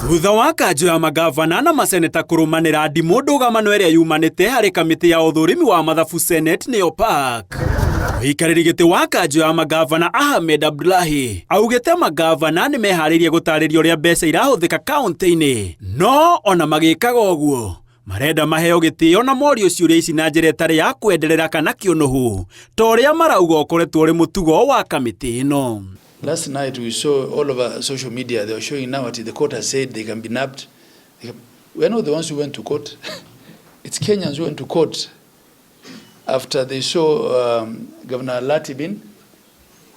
Thutha wa kanjo ya magavana na maseneta kurumanira ndimũ ndũgamano ĩrĩa yumanĩte harĩ kamĩtĩ ya ũthũrimi wa mathabu Seneti nĩyo PAC. Mũikarĩri gĩtĩ wa kanjo ya magavana Ahmed Abdullahi augĩte magavana nĩ meharĩirie gũtarĩria ũrĩa mbeca irahũthĩka kaunti-inĩ, no ona magĩkaga ũguo marenda maheo gĩtĩo na morio ciũria ici na njĩra ĩtarĩ ya kwenderera kana kĩũnũhu ta ũrĩa marauga ũkoretwo ũrĩ mũtugo wa kamĩtĩ ĩno. Last night we saw all over social media, they were showing now what the court has said they can be nabbed. We're not the ones who went to court. It's Kenyans who went to court after they saw Governor Lati being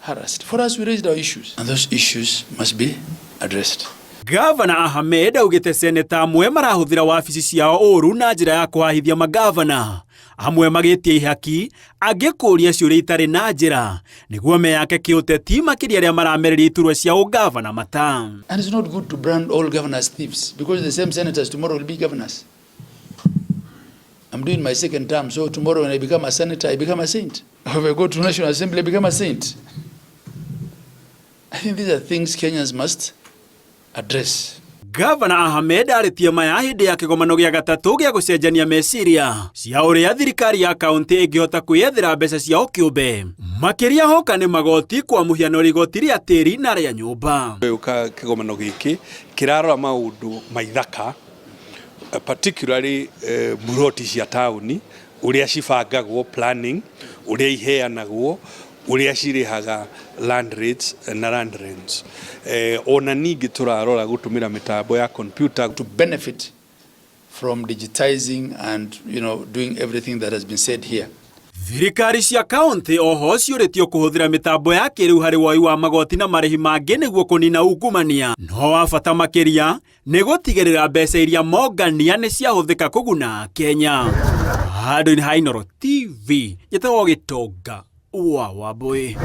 harassed. For us, we raised our issues, and those issues must be addressed. Governor Ahmed augĩte seneta amwe marahũthĩra wabici ciao ũru na njĩra ya kũhahithia magavana. Amwe magĩtia ihaki, angĩ kũũria ciũria itarĩ na njĩra nĩguo meyake kĩũteti makĩria arĩa maramereria iturwa cia ũgavana mata. And it's not good to brand all governors thieves because the same senators tomorrow will be governors. I'm doing my second term, so tomorrow when I become a senator, I become a saint. If I go to National Assembly, I become a saint. I think these are things Kenyans must address. Governor Ahmed arĩtie maya hĩndĩ ya kĩgomano gĩa gatatũ gĩa gũcenjania meciria cia ũrĩa thirikari ya kaunti ĩngĩhota kwĩyethera mbeca ciao kĩũmbe. Makĩria hoka nĩ magoti kwa mũhiano rigoti rĩa tĩri na rĩa nyũmba. Kĩgomano gĩkĩ kĩrarora maũndũ maithaka, particularly muroti cia taũni, ũrĩa cibangagwo planning, ũrĩa iheanagwo, ũrĩa cirĩhaga land rates na land rents. Ona ningĩ tũrarora gũtũmĩra mĩtambo ya computer to benefit from digitizing and doing everything that has been said here. Thirikari cia kaunti oho ciũrĩtio kũhũthĩra mĩtambo ya kĩrĩu harĩ woi wa magoti na marĩhi mangĩ nĩguo kũnina ungumania. No wa bata makĩria nĩ gũtigĩrĩra mbeca iria mongania nĩ ciahũthĩka kũguna Kenya. Handũ-inĩ ha Inooro TV, njĩtagwo Gĩtonga wa Wambũi.